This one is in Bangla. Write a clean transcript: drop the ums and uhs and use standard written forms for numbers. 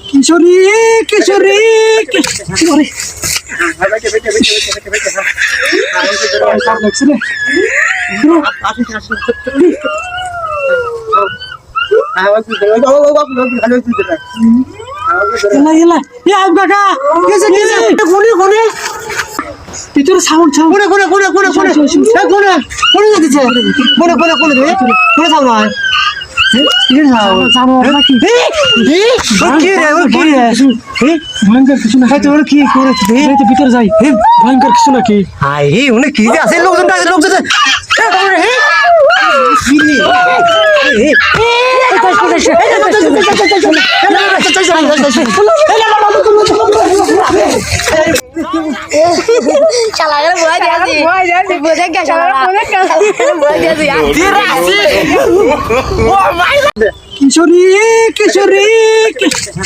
কিশোরী কিশোরী কিশোরী ভিতরে সাউন্ড কোনে কোনে কোনে কোনে কোনে কোনে কোনে দিছে কোনে কোনে কোনে রে কোনে সাউন্ড হয় কি সাউন্ড জানোয়ার নাকি কি রে ও কি রে ভয়ঙ্কর কিছু না তোর কি করেছিস রে তো ভিতরে যাই ভয়ঙ্কর কিছু নাকি হাই হে উনি কি যে আছে লোকজন শালা করে ভয় দিয়েছি বোঝে কে শালা ভয় দিয়েছি কিশোরী কিশোরী